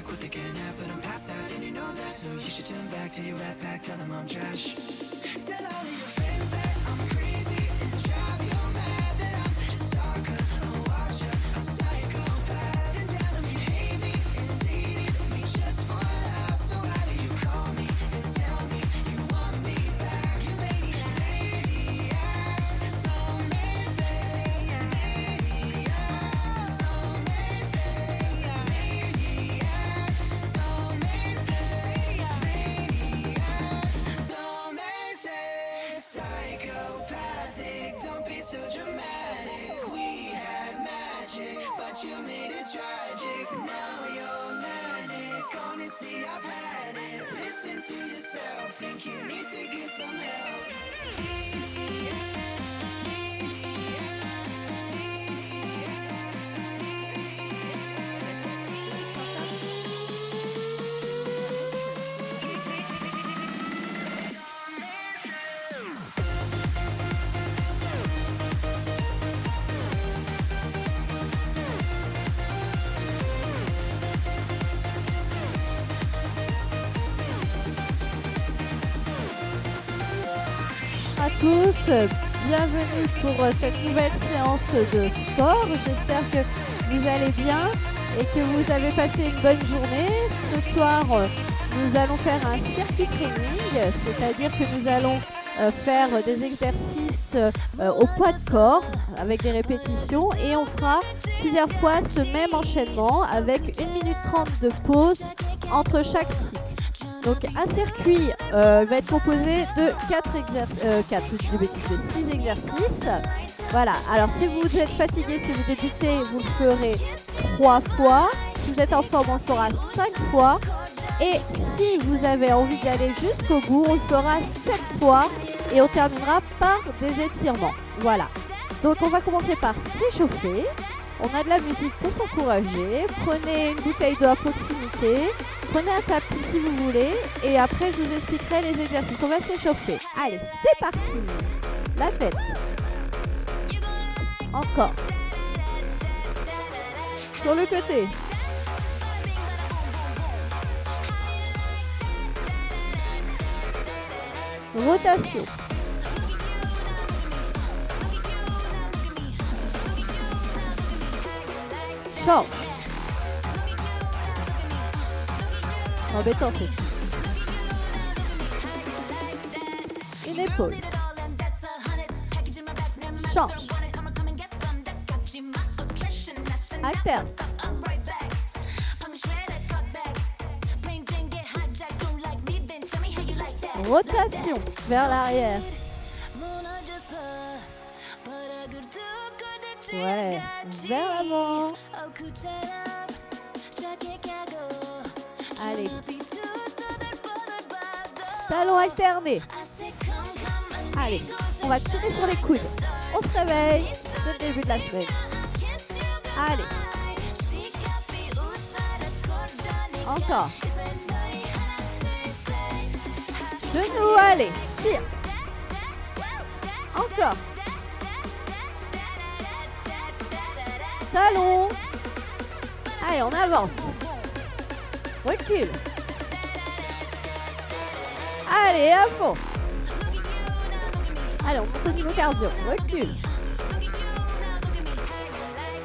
what they can have, but I'm past that, and you know that. So you should turn back to your rat pack, tell them I'm trash. Tell all of your friends that I'm crazy and drive you mad, that I'm such a sucker, a washer, a psychopath, and tell them you hate me and hated me just for laughs. So why do you call me and tell me you want me back? You maniac, so many say, maniac, so many say, maniac, so many say, maniac, so many say, psychopathic. Don't be so dramatic. We had magic, but you made it tragic. Now you're manic. Honestly, I've had it. Listen to yourself. Think you need to get some help. À tous, bienvenue pour cette nouvelle séance de sport. J'espère que vous allez bien et que vous avez passé une bonne journée. Ce soir, nous allons faire un circuit training, c'est-à-dire que nous allons faire des exercices au poids de corps avec des répétitions et on fera plusieurs fois ce même enchaînement avec 1 minute 30 de pause entre chaque cycle. Donc un circuit va être composé de 6 exercices. Voilà, alors si vous êtes fatigué, si vous débutez, vous le ferez 3 fois. Si vous êtes en forme, on le fera 5 fois. Et si vous avez envie d'aller jusqu'au bout, on le fera 7 fois. Et on terminera par des étirements. Voilà, donc on va commencer par s'échauffer. On a de la musique pour s'encourager. Prenez une bouteille d'eau à proximité. Prenez un tapis si vous voulez. Et après, je vous expliquerai les exercices. On va s'échauffer. Allez, c'est parti. La tête. Encore. Sur le côté. Rotation. Change. Embêtant, c'est une épaule. Change. Alterne. Rotation vers l'arrière. Ouais, vers l'avant. Allez. Talons alternés. Allez, on va tirer sur les coudes. On se réveille. C'est le début de la semaine. Allez. Encore. Genoux, allez. Tire. Encore. Talons. Allez, on avance. Recule. Allez, à fond. Allez, on monte au niveau cardio. Recule.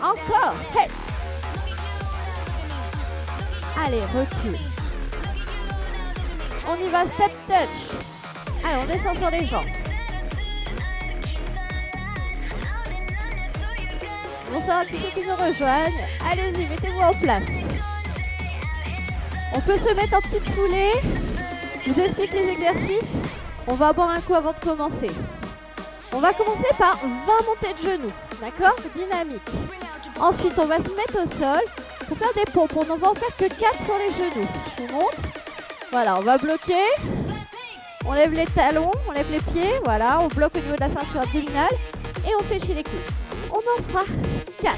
Encore. Hey. Allez, recule. On y va, step touch. Allez, on descend sur les jambes. Bonsoir à tous ceux qui nous rejoignent. Allez-y, mettez-vous en place. On peut se mettre en petite foulée. Je vous explique les exercices. On va boire un coup avant de commencer. On va commencer par 20 montées de genoux. D'accord? Dynamique. Ensuite, on va se mettre au sol pour faire des pompes. On ne va en faire que 4 sur les genoux. Je vous montre. Voilà, on va bloquer. On lève les talons, on lève les pieds. Voilà, on bloque au niveau de la ceinture abdominale. Et on fléchit les coudes. On en fera 4.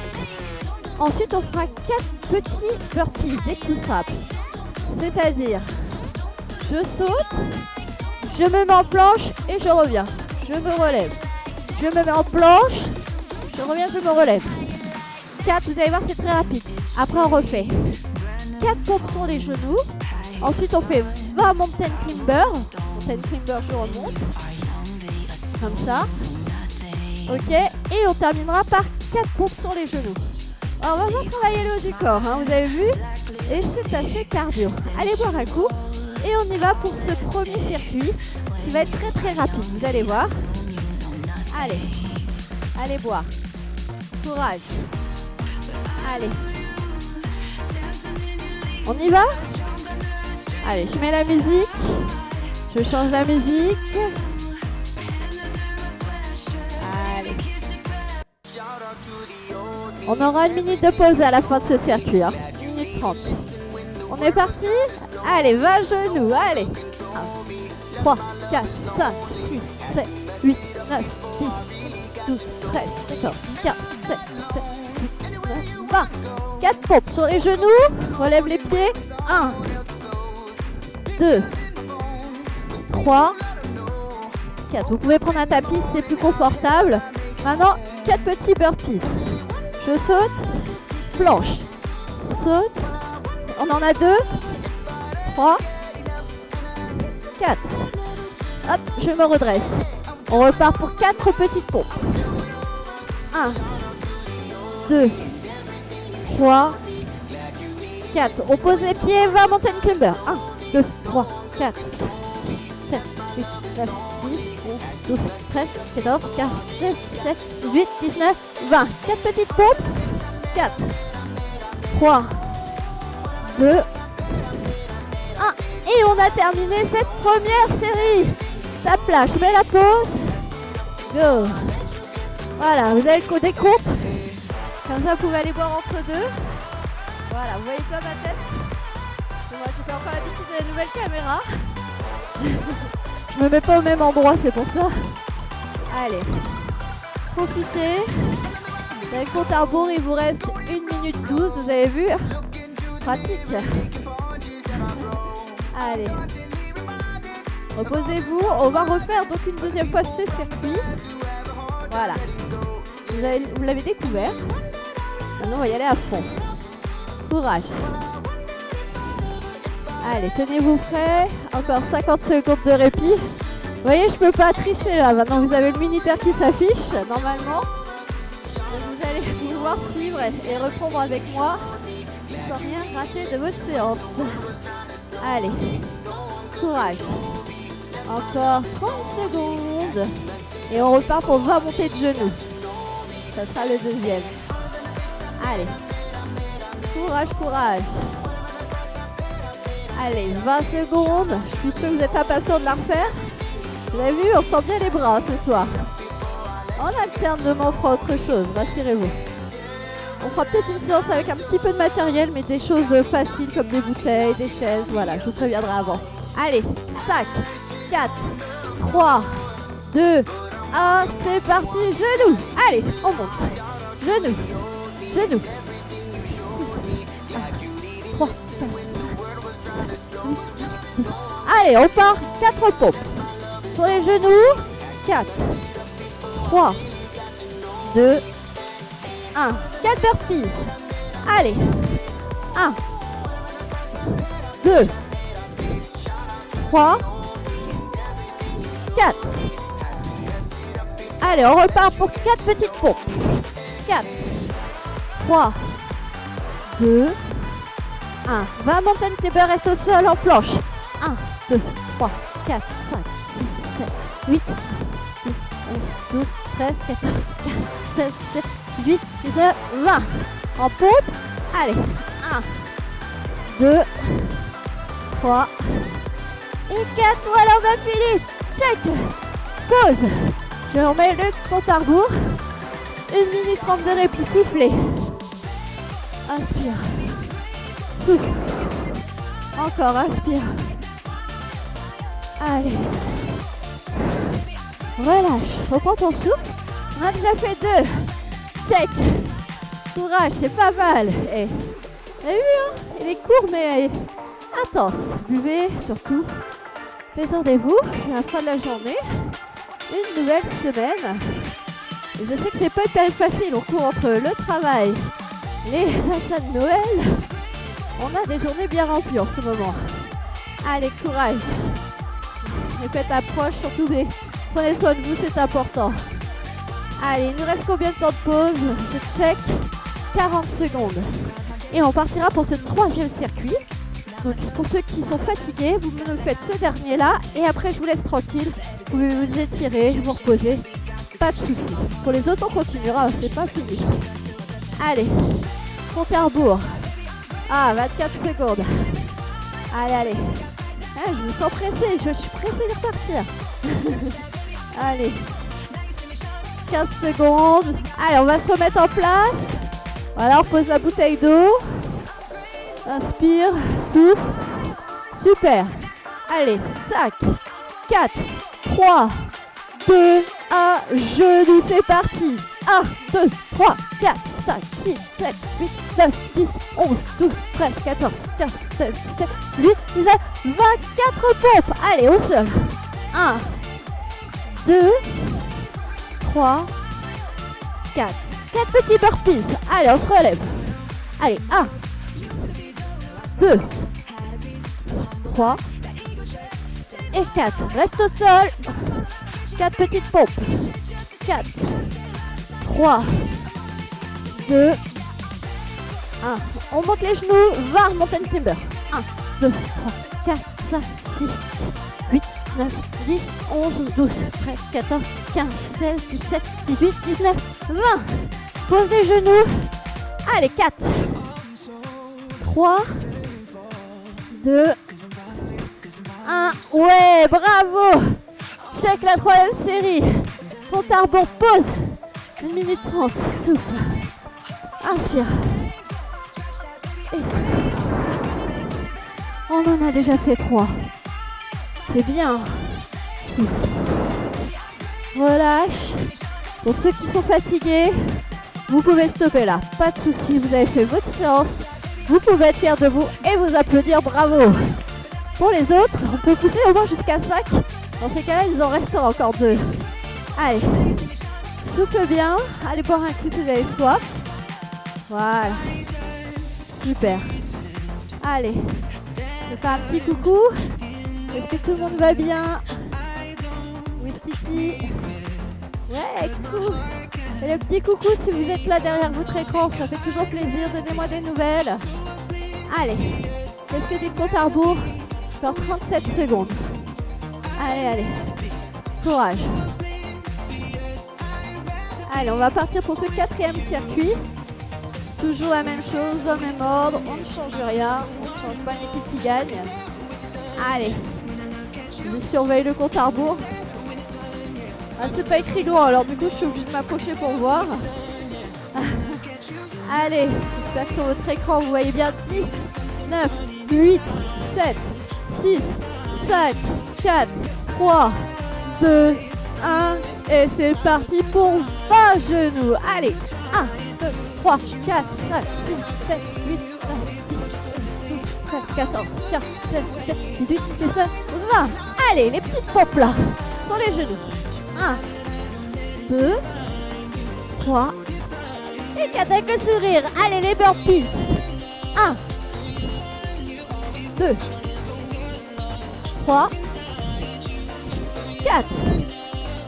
Ensuite, on fera 4 petits burpees, des coups-straps. C'est-à-dire, je saute, je me mets en planche et je reviens. Je me relève. Je me mets en planche, je reviens, je me relève. 4, vous allez voir, c'est très rapide. Après, on refait. 4 pompes sur les genoux. Ensuite, on fait 20 mountain climbers. Mountain climber, je remonte. Comme ça. Ok. Et on terminera par 4 pompes sur les genoux. Alors, on va vraiment travailler le haut du corps, hein, vous avez vu. Et c'est assez cardio. Allez boire un coup. Et on y va pour ce premier circuit qui va être très très rapide. Vous allez voir. Allez. Allez boire. Courage. Allez. On y va? Allez, je mets la musique. Je change la musique. Allez. On aura 1 minute de pause à la fin de ce circuit. 1 minute 30. On est parti? Allez, 20 genoux. Allez. 1, 3, 4, 5, 6, 7, 8, 9, 10, 12, 13, 14, 15, 16, 17, 18, 19, 20. 4 pompes sur les genoux. Relève les pieds. 1, 2, 3, 4. Vous pouvez prendre un tapis, c'est plus confortable. Maintenant, 4 petits burpees. Je saute, planche, saute. On en a 2, 3, 4. Hop, je me redresse. On repart pour 4 petites pompes. 1, 2, 3, 4. On pose les pieds, 20 mountain climber. 1, 2, 3, 4, 5, 6, 7, 8, 9, 10, 11, 12, 13, 14, 15, 16, 17, 18, 19, 20. 4 petites pompes. 4, 3, 2, 1. Et on a terminé cette première série. Tape là, je mets la pause. Go. Voilà, vous avez le décompte. Comme ça, vous pouvez aller boire entre deux. Voilà, vous voyez pas ma tête? Moi, j'ai pas encore l'habitude de la nouvelle caméra. Je me mets pas au même endroit, c'est pour ça. Allez, profitez. Vous avez le compte à rebours, il vous reste 1 minute 12, vous avez vu? Pratique. Allez. Reposez-vous. On va refaire donc une deuxième fois ce circuit. Voilà. Vous l'avez découvert. Maintenant, on va y aller à fond. Courage. Allez, tenez-vous prêts. Encore 50 secondes de répit. Vous voyez, je peux pas tricher là. Maintenant, vous avez le minuteur qui s'affiche, normalement. Donc, vous allez pouvoir suivre et reprendre avec moi sans rien rater de votre séance. Allez, courage. Encore 30 secondes. Et on repart pour 20 montées de genoux. Ça sera le deuxième. Allez. Courage, courage. Allez, 20 secondes. Je suis sûre que vous êtes impatients de la refaire. Vous avez vu, on sent bien les bras ce soir. En alternement, on fera autre chose, rassurez-vous. On fera peut-être une séance avec un petit peu de matériel, mais des choses faciles comme des bouteilles, des chaises. Voilà, je vous préviendrai avant. Allez, 5, 4, 3, 2, 1, c'est parti. Genoux. Allez, on monte. Genoux. Genoux. 3, 4, 5, 8, 10. Allez, on part. 4 pompes. Sur les genoux. 4, 3, 2, 1. 4 burpees. Allez. 1, 2, 3, 4. Allez, on repart pour 4 petites pompes. 4, 3, 2, 1. 20 mountain climbers, reste au sol en planche. 1, 2, 3, 4, 5, 6, 7, 8, 10, 11, 12, 13, 14, 15, 16, 17, 18, 19, 20. En pompe. Allez. 1, 2, 3 et 4. Voilà, on a fini. Check. Pause. Je remets le compte à rebours. 1 minute 30 de répit. Soufflez. Inspire. Souffle. Encore, inspire. Allez. Relâche. Reprends ton souffle. On a déjà fait 2. Check. Courage, c'est pas mal. Et, vous avez vu, hein? Il est court, mais intense. Buvez, surtout. Détendez-vous. C'est la fin de la journée. Une nouvelle semaine. Et je sais que c'est pas une période facile. On court entre le travail, les achats de Noël, On a des journées bien remplies en ce moment. Allez, courage. Et faites approche, surtout prenez soin de vous, c'est important. Allez, il nous reste combien de temps de pause? Je check. 40 secondes. Et on partira pour ce troisième circuit. Donc pour ceux qui sont fatigués, vous me faites ce dernier-là. Et après, je vous laisse tranquille. Vous pouvez vous étirer, vous reposer. Pas de soucis. Pour les autres, on continuera. C'est pas fini. Allez, compte à rebours. Ah, 24 secondes. Allez, allez. Ah, je me sens pressée. Je suis pressée de repartir. Allez. 15 secondes. Allez, on va se remettre en place. Voilà, on pose la bouteille d'eau. Inspire, souffle. Super. Allez, 5, 4, 3, 2, 1. Genoux, c'est parti. 1, 2, 3, 4, 5, 6, 7, 8, 9, 10, 11, 12, 13, 14, 15, 16, 17, 18, 19, 24 pompes. Allez, au sol. 1, 2, 3, 4. 4 petits burpees. Allez, on se relève. Allez, 1, 2, 3 et 4. Reste au sol. 4 petites pompes. 4, 3, 2, 1. On monte les genoux. VAR Mountain Climber. 1, 2, 3, 4, 5, 6, 7, 8, 9, 10, 11, 12, 13, 14, 15, 16, 17, 18, 19, 20. Pose les genoux. Allez, 4, 3, 2, 1. Ouais, bravo. Check la troisième série. Compte à rebours, pause. 1 minute 30. Souffle. Inspire. Et souffle. On en a déjà fait 3. C'est bien. Souffle. Relâche. Pour ceux qui sont fatigués, vous pouvez stopper là. Pas de souci, vous avez fait votre séance. Vous pouvez être fiers de vous et vous applaudir. Bravo. Pour les autres, on peut pousser au moins jusqu'à 5. Dans ces cas-là, il en restera encore 2. Allez. Souffle bien. Allez boire un coup si vous avez soif. Voilà. Super. Allez. Je fais un petit coucou. Est-ce que tout le monde va bien? Oui, Titi. Ouais, cool. Et le petit coucou si vous êtes là derrière votre écran. Ça fait toujours plaisir. Donnez-moi des nouvelles. Allez. Qu'est-ce que des comptes à rebours? Encore 37 secondes. Allez, allez. Courage. Allez, on va partir pour ce 4e circuit. Toujours la même chose, dans le même ordre. On ne change rien. On ne change pas l'équipe qui gagne. Allez. Je surveille le compte à rebours. Ah, c'est pas écrit loin, alors du coup, je suis obligée de m'approcher pour voir. Allez. J'espère que sur votre écran, vous voyez bien 6, 9, 8, 7, 6, 5, 4, 3, 2, 1. Et c'est parti pour 20 genoux. Allez, 1, 2, 3, 4, 5, 6, 7, 8, 9, 10, 11, 12, 13, 14, 15, 16, 17, 18, 19, 20. Allez, les petites pompes là, sur les genoux. 1, 2, 3, et 4 avec le sourire. Allez, les burpees. 1, 2, 3, 4.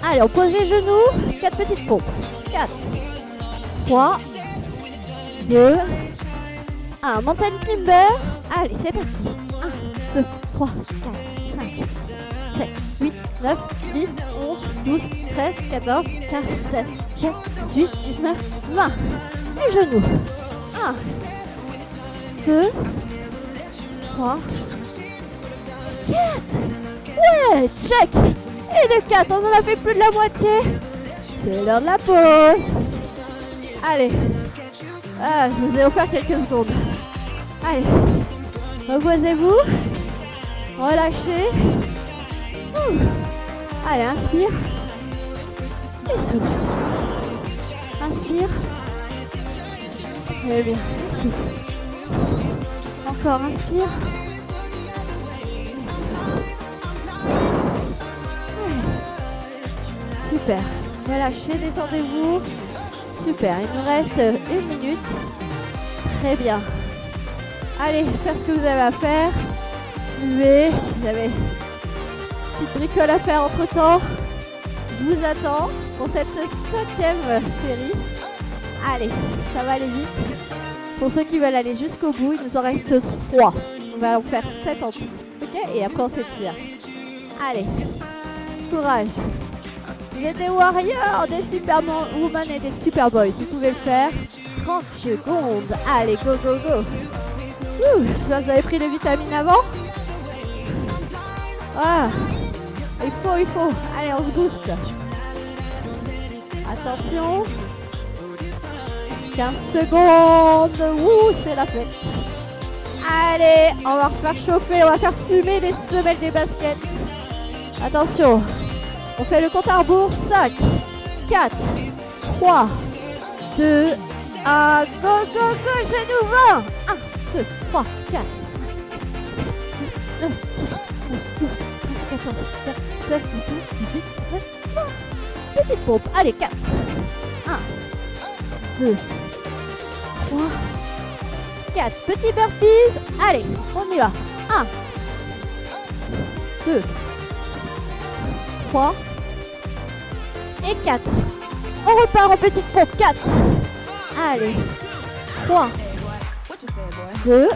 Allez, on pose les genoux. 4 petites pompes. 4, 3, 2, 1. Mountain Climber. Allez, c'est parti. 1, 2, 3, 4, 5, 7, 8, 9, 10, 11, 12, 13, 14, 15, 16, 17, 18, 19, 20. Les genoux. 1, 2, 3, 4. Ouais, check. Et de 4, on en a fait plus de la moitié. C'est l'heure de la pause. Allez. Ah, je vous ai offert quelques secondes. Allez. Reposez-vous. Relâchez. Allez, inspire. Et souffle. Inspire. Très bien. Souffle. Encore, inspire. Super. Relâchez, détendez-vous. Super. Il nous reste 1 minute. Très bien. Allez, faites ce que vous avez à faire. Buvez. Si vous avez une petite bricole à faire entre temps, je vous attends pour cette 5e série. Allez, ça va aller vite. Pour ceux qui veulent aller jusqu'au bout, il nous en reste 3. On va en faire 7 en tout. Ok? Et après on s'étire. Allez, courage. Vous êtes des warriors, des superwoman et des superboys. Vous pouvez le faire. 30 secondes. Allez, go, go, go. Vous avez pris les vitamines avant? Ah, il faut. Allez, on se booste. Attention. 15 secondes. Ouh, c'est la fête. Allez, on va refaire chauffer. On va faire fumer les semelles des baskets. Attention. On fait le compte à rebours. 5, 4, 3, 2, 1. Go, go, go, genoux 20. 1, 2, 3, 4, 5, 9, 10, 11, 12, 13, 14, 15, 16, 17, 18, 19, 20. Petite pompe. Allez, 4. 1, 2, 3, 4. Petits burpees. Allez, on y va. 1, 2, 3 et 4. On repart en petite pompe. 4. Allez. 3, 2,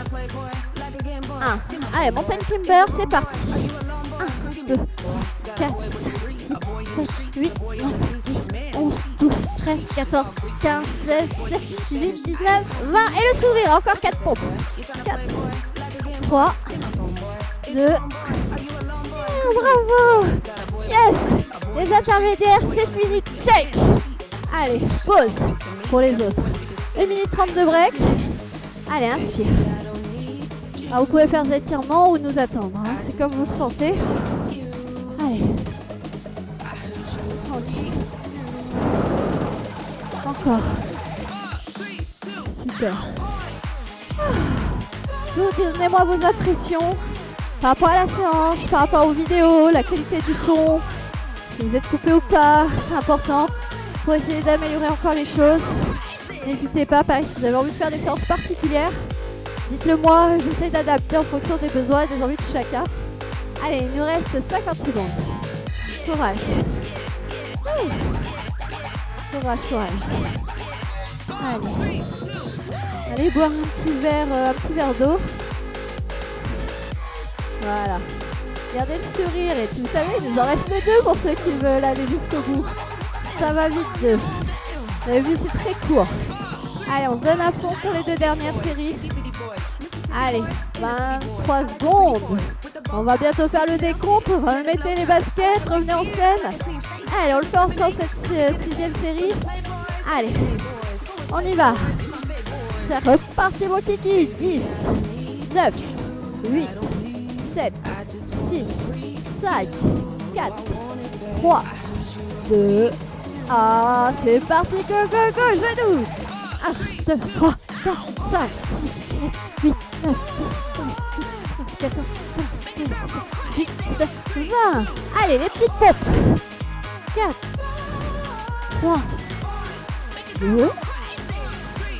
1. Allez, mountain climber, c'est parti. 1, 2, 4, 5, 6, 7, 8, 9, 10, 11, 12, 13, 14, 15, 16, 17, 18, 19, 20. Et le sourire, encore 4 pompes. 4, 3, 2. Bravo. Yes. Les intermédiaires, c'est fini. Check. Allez, pause pour les autres. 1 minute 30 de break. Allez, inspire. Alors, vous pouvez faire des étirements ou nous attendre. Hein. C'est comme vous le sentez. Allez. Encore. Super. Donnez-moi vos impressions par rapport à la séance, par rapport aux vidéos, la qualité du son, si vous êtes coupé ou pas, c'est important pour essayer d'améliorer encore les choses. N'hésitez pas, pareil, si vous avez envie de faire des séances particulières, dites-le moi, j'essaie d'adapter en fonction des besoins et des envies de chacun. Allez, il nous reste 50 secondes. Courage. Courage. Allez. Allez boire un petit verre d'eau. Voilà. Gardez le sourire et vous savez, il nous en reste 2 pour ceux qui veulent aller jusqu'au bout. Ça va vite 2. Vous avez vu, c'est très court. Allez, on se donne à fond pour les 2 dernières séries. Allez, 23 secondes. On va bientôt faire le décompte. Remettez les baskets, revenez en scène. Allez, on le fait ensemble cette 6e série. Allez, on y va. C'est reparti mon kiki. 10, 9, 8, 7, 6, 5, 4, 3, 2, 1. C'est parti, go, go, go, genoux. 1, 2, 3, 4, 5, 6, 7, 8, 9, 10, 11, 12, 13, 14, 15, 16, 17, 18, 19, 20. Allez, les petites pompes. 4, 3, 2,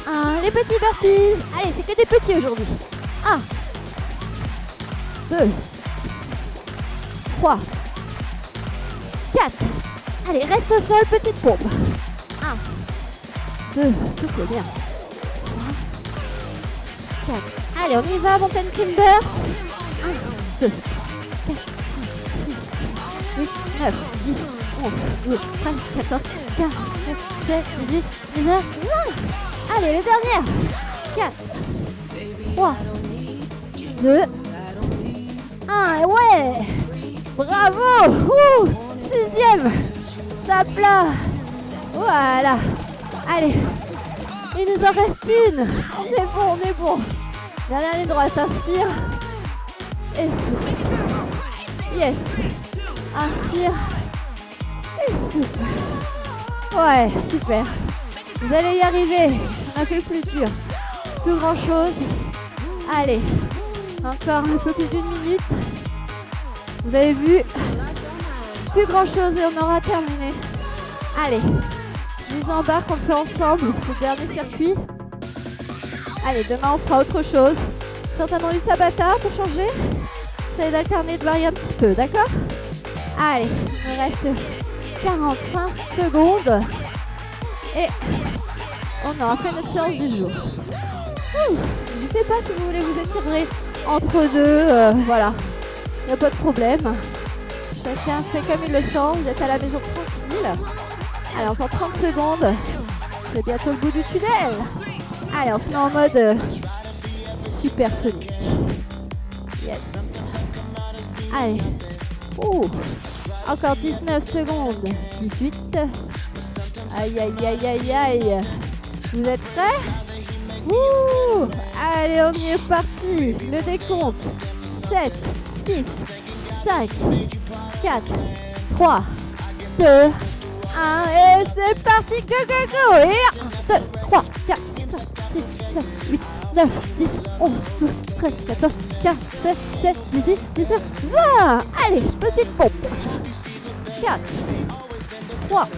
1. Les petits burpees. Allez, c'est que des petits aujourd'hui. 1, 2, 3, 4. Allez, reste au sol, petite pompe. 1, 2, souffle bien. 3, 4. Allez, on y va, mountain climber. 1, 2, 4, 5, 6, 8, 9, 10, 11, 12, 13, 14, 15, 16, 17, 18, 19, 20. Allez, les dernières. 4, 3, 2, 1. Ouais. Bravo. 6e. Ça plat. Voilà. Allez. Il nous en reste une. On est bon. Dernière ligne droite, inspire. Et souffle. Yes. Inspire. Et souffle. Ouais, super. Vous allez y arriver. On a fait plus dur. Plus grand chose. Allez. Encore un peu plus d'1 minute. Vous avez vu. Plus grand chose et on aura terminé. Allez. Je vous embarque, on le fait ensemble, ce dernier circuit. Allez, demain on fera autre chose. certainement du Tabata pour changer. Essayez d'alterner, de varier un petit peu, d'accord? Allez, il me reste 45 secondes. Et on aura fait notre séance du jour. N'hésitez pas si vous voulez vous étirer entre deux, voilà. Il n'y a pas de problème. Chacun fait comme il le sent, vous êtes à la maison tranquille. Allez, encore 30 secondes. C'est bientôt le bout du tunnel. Allez, on se met en mode supersonique. Yes. Allez. Encore 19 secondes. 18. Aïe, aïe, aïe, aïe, aïe. Vous êtes prêts? Allez, on y est parti. Le décompte. 7, 6, 5, 4, 3, 2, 1. Et c'est parti. Go, go, go. Et 1, 2, 3, 4, 5, 6, 7, 8, 9, 10, 11, 12, 13, 14, 15, 16, 17, 18, 19, 20. Allez, petite pompe. 4, 3,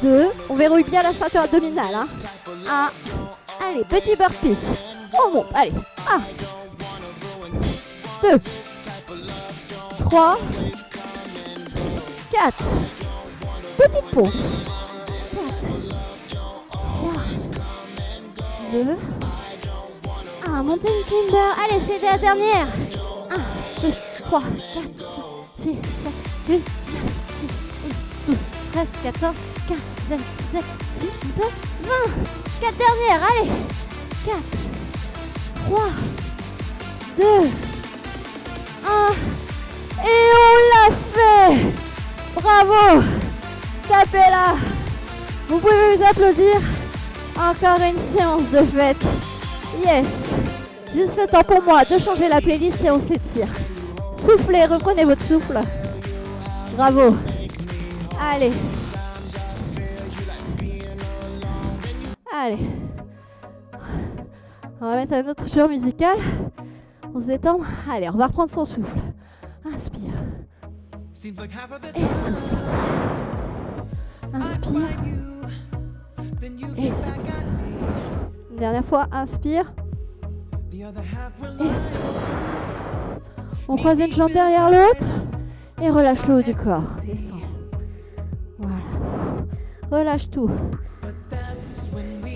2. On verrouille bien la ceinture abdominale. 1. Allez, petit burpees. On monte. Allez. 1, 2, 3, 4. Petite pompe. 4, 3, 2, 1. Montez une timber. Allez, c'est la dernière. 1, 2, 3, 4, 5, 6, 7, 8, 9, 10, 11, 12, 13, 14, 15, 16, 17, 18, 19, 20. 4 dernières. Allez. 4, 3, 2, 1. Et on l'a fait. Bravo. Tapez-la. Vous pouvez vous applaudir. Encore une séance de fête. Yes. Juste le temps pour moi de changer la playlist et on s'étire. Soufflez, reprenez votre souffle. Bravo. Allez. Allez. On va mettre un autre genre musical. On se détend. Allez, on va reprendre son souffle. Inspire. Et souffle. Inspire. Et souffle. Une dernière fois, inspire. Et souffle. On croise une jambe derrière l'autre. Et relâche le haut du corps. Descends. Voilà. Relâche tout.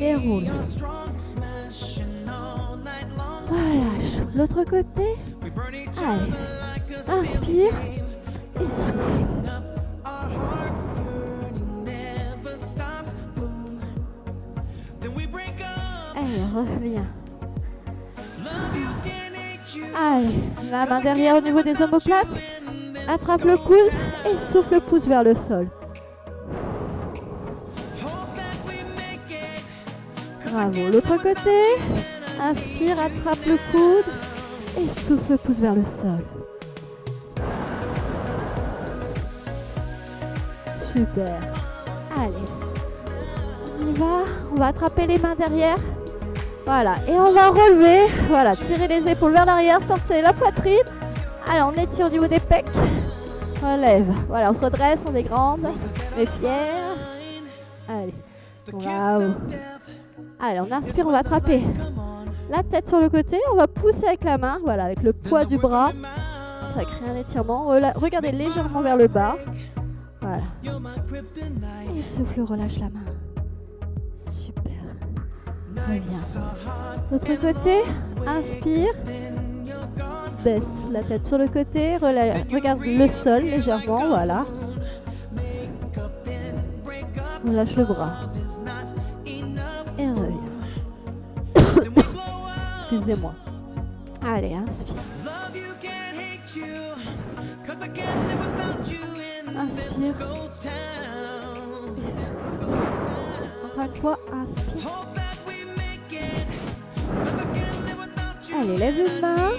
Et roule. Relâche. L'autre côté. Allez. Inspire. Et souffle. Allez, reviens. Allez, la main derrière au niveau des omoplates. Attrape le coude et souffle le pouce vers le sol. Bravo. L'autre côté. Inspire, attrape le coude et souffle le pouce vers le sol. Super. Allez. On y va. On va attraper les mains derrière. Voilà. Et on va relever. Voilà. Tirez les épaules vers l'arrière. Sortez la poitrine. Allez, on étire au niveau des pecs. Relève. Voilà, on se redresse. On est grande. On est fière. Allez. Bravo. Allez, on inspire. On va attraper la tête sur le côté. On va pousser avec la main. Voilà, avec le poids du bras. Ça crée un étirement. Regardez légèrement vers le bas. Voilà. Et souffle, relâche la main. Super. Reviens. L'autre côté, inspire. Baisse la tête sur le côté. Regarde le sol légèrement. Voilà. Relâche le bras. Et reviens. Excusez-moi. Allez, inspire. Inspire. Encore une fois, inspire. Allez, lève une main.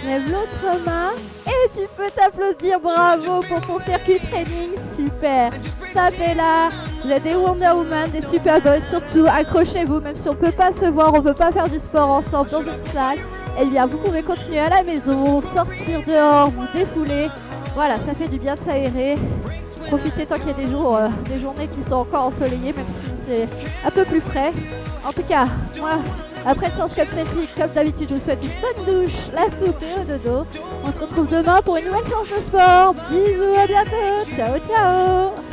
Lève l'autre main. Et tu peux t'applaudir. Bravo pour ton circuit training. Super. Tapez-la. Vous êtes des Wonder Woman, des super boys. Surtout, accrochez-vous. Même si on ne peut pas se voir, on ne peut pas faire du sport ensemble dans une salle. Eh bien, vous pouvez continuer à la maison, sortir dehors, vous défouler. Voilà, ça fait du bien de s'aérer. Profitez tant qu'il y a des jours, des journées qui sont encore ensoleillées, même si c'est un peu plus frais. En tout cas, moi, après une séance comme celle-ci, comme d'habitude, je vous souhaite une bonne douche, la soupe et au dodo. On se retrouve demain pour une nouvelle séance de sport. Bisous, à bientôt. Ciao, ciao.